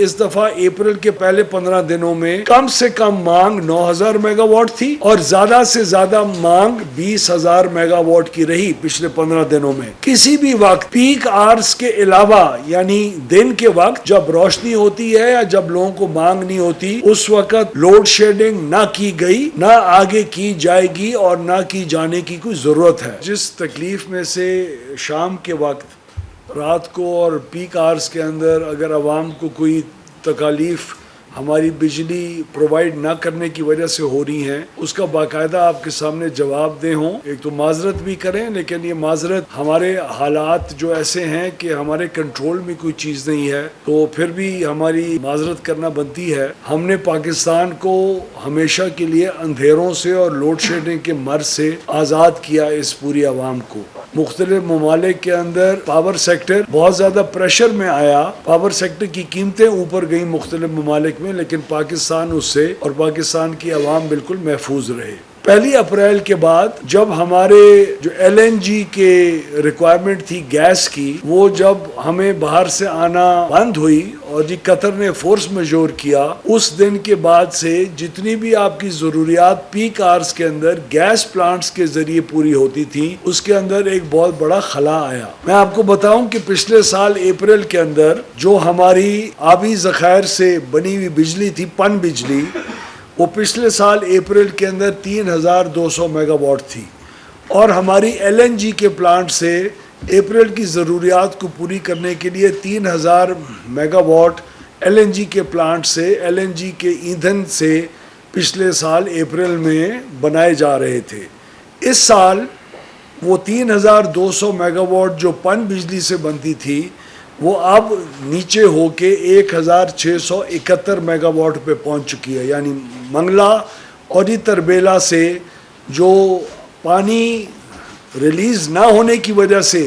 اس دفعہ اپریل کے پہلے 15 دنوں میں کم سے کم مانگ 9000 میگا واٹ تھی اور زیادہ سے زیادہ مانگ 20000 میگا واٹ کی رہی پچھلے 15 دنوں میں. کسی بھی وقت پیک آورز کے علاوہ یعنی دن کے وقت جب روشنی ہوتی ہے یا جب لوگوں کو مانگ نہیں ہوتی اس وقت لوڈ شیڈنگ نہ کی گئی، نہ آگے کی جائے گی اور نہ کی جانے کی کوئی ضرورت ہے. جس تکلیف میں سے شام کے وقت رات کو اور پیک آورز کے اندر اگر عوام کو کوئی تکالیف ہماری بجلی پرووائڈ نہ کرنے کی وجہ سے ہو رہی ہیں، اس کا باقاعدہ آپ کے سامنے جواب دے ہوں. ایک تو معذرت بھی کریں، لیکن یہ معذرت ہمارے حالات جو ایسے ہیں کہ ہمارے کنٹرول میں کوئی چیز نہیں ہے تو پھر بھی ہماری معذرت کرنا بنتی ہے. ہم نے پاکستان کو ہمیشہ کے لیے اندھیروں سے اور لوڈ شیڈنگ کے مرض سے آزاد کیا اس پوری عوام کو. مختلف ممالک کے اندر پاور سیکٹر بہت زیادہ پریشر میں آیا، پاور سیکٹر کی قیمتیں اوپر گئیں مختلف ممالک میں، لیکن پاکستان اس سے اور پاکستان کی عوام بالکل محفوظ رہے. 1 اپریل کے بعد جب ہمارے جو LNG کے ریکوائرمنٹ تھی گیس کی، وہ جب ہمیں باہر سے آنا بند ہوئی اور جی قطر نے فورس میجور کیا، اس دن کے بعد سے جتنی بھی آپ کی ضروریات پیک آورز کے اندر گیس پلانٹس کے ذریعے پوری ہوتی تھی اس کے اندر ایک بہت بڑا خلا آیا. میں آپ کو بتاؤں کہ پچھلے سال اپریل کے اندر جو ہماری آبی ذخائر سے بنی ہوئی بجلی تھی، پن بجلی، وہ پچھلے سال اپریل کے اندر 3200 میگا واٹ تھی اور ہماری LNG کے پلانٹ سے اپریل کی ضروریات کو پوری کرنے کے لیے 3000 میگا واٹ LNG کے پلانٹ سے LNG کے ایندھن سے پچھلے سال اپریل میں بنائے جا رہے تھے. اس سال وہ 3200 میگا واٹ جو پن بجلی سے بنتی تھی وہ اب نیچے ہو کے 1671 میگا واٹ پہ پہنچ چکی ہے. یعنی منگلا اور یہ تربیلا سے جو پانی ریلیز نہ ہونے کی وجہ سے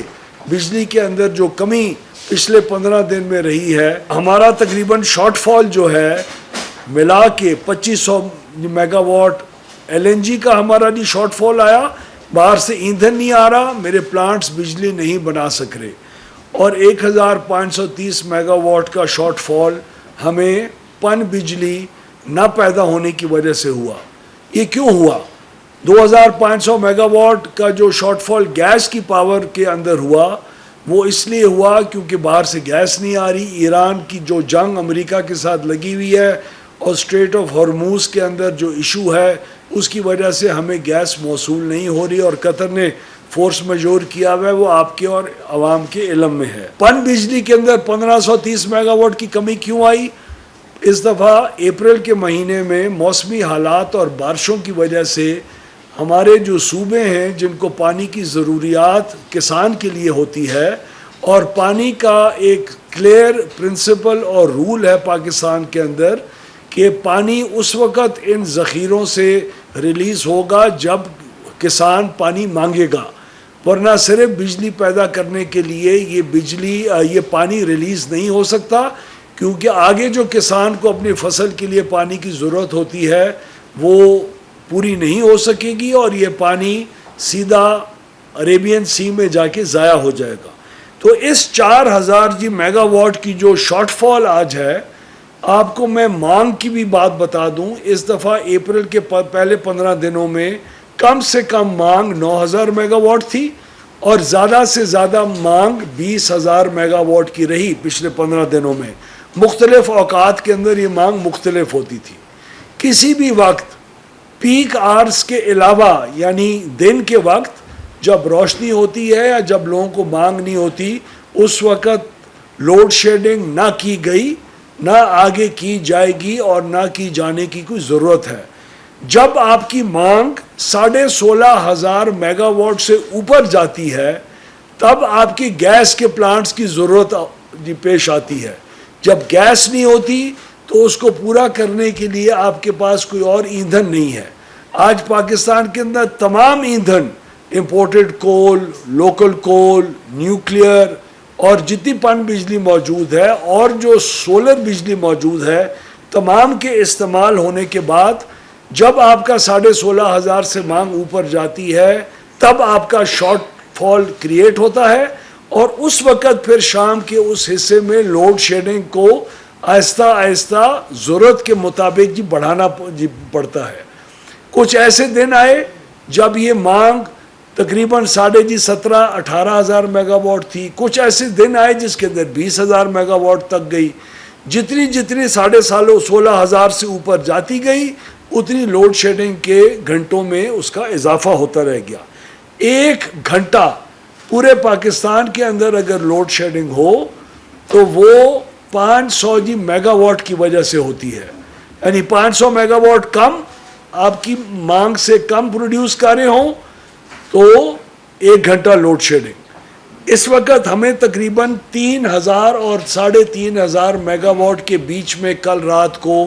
بجلی کے اندر جو کمی پچھلے 15 دن میں رہی ہے، ہمارا تقریباً شارٹ فال جو ہے ملا کے 2500 میگا واٹ LNG کا ہمارا نہیں شارٹ فال آیا. باہر سے ایندھن نہیں آ رہا، میرے پلانٹس بجلی نہیں بنا سک رہے، اور 1530 میگا واٹ کا شارٹ فال ہمیں پن بجلی نہ پیدا ہونے کی وجہ سے ہوا. یہ کیوں ہوا؟ 2500 میگا واٹ کا جو شارٹ فال گیس کی پاور کے اندر ہوا وہ اس لیے ہوا کیونکہ باہر سے گیس نہیں آ رہی. ایران کی جو جنگ امریکہ کے ساتھ لگی ہوئی ہے اور اسٹریٹ آف ہرموز کے اندر جو ایشو ہے اس کی وجہ سے ہمیں گیس موصول نہیں ہو رہی اور قطر نے فورس میجور کیا ہوا ہے، وہ آپ کے اور عوام کے علم میں ہے. پن بجلی کے اندر 1530 میگا واٹ کی کمی کیوں آئی؟ اس دفعہ اپریل کے مہینے میں موسمی حالات اور بارشوں کی وجہ سے ہمارے جو صوبے ہیں جن کو پانی کی ضروریات کسان کے لیے ہوتی ہے، اور پانی کا ایک کلیئر پرنسپل اور رول ہے پاکستان کے اندر کہ پانی اس وقت ان ذخیروں سے ریلیز ہوگا جب کسان پانی مانگے گا، ورنہ صرف بجلی پیدا کرنے کے لیے یہ پانی ریلیز نہیں ہو سکتا، کیونکہ آگے جو کسان کو اپنی فصل کے لیے پانی کی ضرورت ہوتی ہے وہ پوری نہیں ہو سکے گی اور یہ پانی سیدھا عربین سی میں جا کے ضائع ہو جائے گا. تو اس 4000 میگا واٹ کی جو شارٹ فال آج ہے، آپ کو میں مانگ کی بھی بات بتا دوں. اس دفعہ اپریل کے پہلے 15 دنوں میں کم سے کم مانگ 9000 میگا واٹ تھی اور زیادہ سے زیادہ مانگ 20000 میگا واٹ کی رہی پچھلے 15 دنوں میں. مختلف اوقات کے اندر یہ مانگ مختلف ہوتی تھی. کسی بھی وقت پیک آورز کے علاوہ یعنی دن کے وقت جب روشنی ہوتی ہے یا جب لوگوں کو مانگ نہیں ہوتی اس وقت لوڈ شیڈنگ نہ کی گئی، نہ آگے کی جائے گی اور نہ کی جانے کی کوئی ضرورت ہے. جب آپ کی مانگ 16,500 میگا واٹ سے اوپر جاتی ہے تب آپ کی گیس کے پلانٹس کی ضرورت پیش آتی ہے. جب گیس نہیں ہوتی تو اس کو پورا کرنے کے لیے آپ کے پاس کوئی اور ایندھن نہیں ہے. آج پاکستان کے اندر تمام ایندھن، امپورٹڈ کول، لوکل کول، نیوکلیئر اور جتنی پن بجلی موجود ہے اور جو سولر بجلی موجود ہے، تمام کے استعمال ہونے کے بعد جب آپ کا 16,500 سے مانگ اوپر جاتی ہے تب آپ کا شارٹ فال کریٹ ہوتا ہے اور اس وقت پھر شام کے اس حصے میں لوڈ شیڈنگ کو آہستہ آہستہ ضرورت کے مطابق جی بڑھانا پڑتا ہے. کچھ ایسے دن آئے جب یہ مانگ تقریباً 17-18 ہزار میگا واٹ تھی. کچھ ایسے دن آئے جس کے اندر 20 ہزار میگا واٹ تک گئی. جتنی 16 ہزار سے اوپر جاتی گئی اتنی لوڈ شیڈنگ کے گھنٹوں میں اس کا اضافہ ہوتا رہ گیا. 1 گھنٹہ پورے پاکستان کے اندر اگر لوڈ شیڈنگ ہو تو وہ 500 میگا واٹ کی وجہ سے ہوتی ہے. یعنی 500 میگا واٹ کم آپ کی مانگ سے کم پروڈیوس کر رہے ہوں تو 1 گھنٹہ لوڈ شیڈنگ. اس وقت ہمیں تقریباً 3000 اور 3500 میگا واٹ کے بیچ میں کل رات کو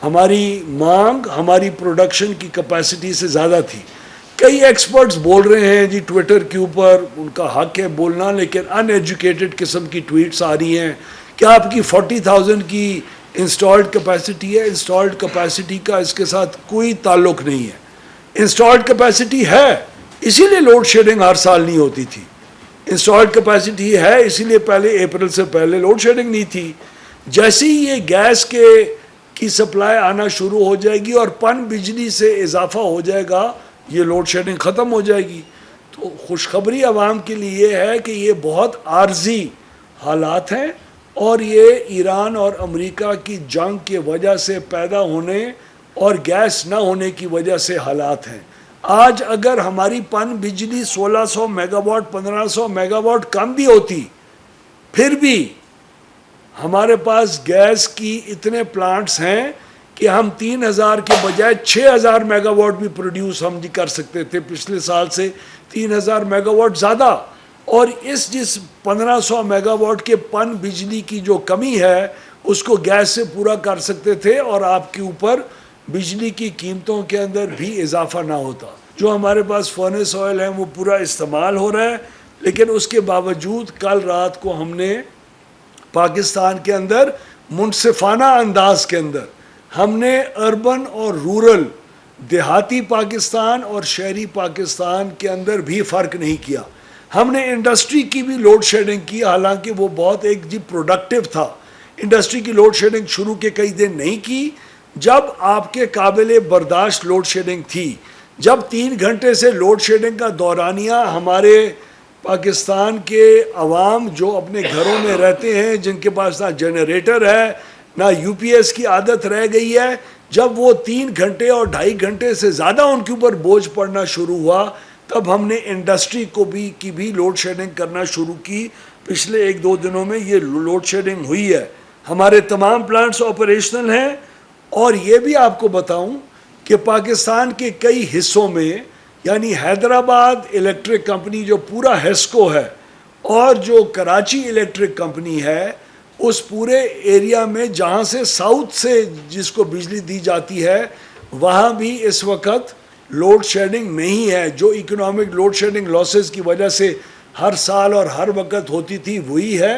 ہماری مانگ ہماری پروڈکشن کی کیپیسٹی سے زیادہ تھی. کئی ایکسپرٹس بول رہے ہیں جی ٹویٹر کے اوپر، ان کا حق ہے بولنا، لیکن ان ایجوکیٹڈ قسم کی ٹویٹس آ رہی ہیں کہ آپ کی 40,000 کی انسٹالڈ کیپیسٹی ہے. انسٹالڈ کیپیسٹی کا اس کے ساتھ کوئی تعلق نہیں ہے. انسٹالڈ کیپیسٹی ہے اسی لیے لوڈ شیڈنگ ہر سال نہیں ہوتی تھی. انسٹالڈ کیپیسٹی ہے اسی لیے پہلے اپریل سے پہلے لوڈ شیڈنگ نہیں تھی. جیسے ہی یہ گیس کی سپلائی آنا شروع ہو جائے گی اور پن بجلی سے اضافہ ہو جائے گا یہ لوڈ شیڈنگ ختم ہو جائے گی. تو خوشخبری عوام کے لیے یہ ہے کہ یہ بہت عارضی حالات ہیں اور یہ ایران اور امریکہ کی جنگ کی وجہ سے پیدا ہونے اور گیس نہ ہونے کی وجہ سے حالات ہیں. آج اگر ہماری پن بجلی 1600 mega what 1500 mega what come بھی ہوتی پھر بھی ہمارے پاس گیس کی اتنے پلانٹس ہیں کہ ہم 3000 کے بجائے 6000 میگا واٹ بھی پروڈیوس ہم کر سکتے تھے. پچھلے سال سے 3000 میگا واٹ زیادہ. اور جس 1500 میگا واٹ کے پن بجلی کی جو کمی ہے اس کو گیس سے پورا کر سکتے تھے اور آپ کے اوپر بجلی کی قیمتوں کے اندر بھی اضافہ نہ ہوتا. جو ہمارے پاس فرنس آئل ہے وہ پورا استعمال ہو رہا ہے، لیکن اس کے باوجود کل رات کو ہم نے پاکستان کے اندر منصفانہ انداز کے اندر ہم نے اربن اور رورل دیہاتی پاکستان اور شہری پاکستان کے اندر بھی فرق نہیں کیا. ہم نے انڈسٹری کی بھی لوڈ شیڈنگ کی، حالانکہ وہ بہت ایک پروڈکٹیو تھا. انڈسٹری کی لوڈ شیڈنگ شروع کے کئی دن نہیں کی جب آپ کے قابل برداشت لوڈ شیڈنگ تھی. جب 3 گھنٹے سے لوڈ شیڈنگ کا دورانیہ ہمارے پاکستان کے عوام جو اپنے گھروں میں رہتے ہیں جن کے پاس نہ جنریٹر ہے نہ یو پی ایس کی عادت رہ گئی ہے، جب وہ 3 گھنٹے اور 2.5 گھنٹے سے زیادہ ان کے اوپر بوجھ پڑنا شروع ہوا تب ہم نے انڈسٹری کی بھی لوڈ شیڈنگ کرنا شروع کی. پچھلے 1-2 دنوں میں یہ لوڈ شیڈنگ ہوئی ہے. ہمارے تمام پلانٹس آپریشنل ہیں. اور یہ بھی آپ کو بتاؤں کہ پاکستان کے کئی حصوں میں یعنی حیدرآباد الیکٹرک کمپنی جو پورا ہیسکو ہے اور جو کراچی الیکٹرک کمپنی ہے اس پورے ایریا میں جہاں سے ساؤتھ سے جس کو بجلی دی جاتی ہے وہاں بھی اس وقت لوڈ شیڈنگ نہیں ہے. جو اکنامک لوڈ شیڈنگ لاسز کی وجہ سے ہر سال اور ہر وقت ہوتی تھی وہی ہے.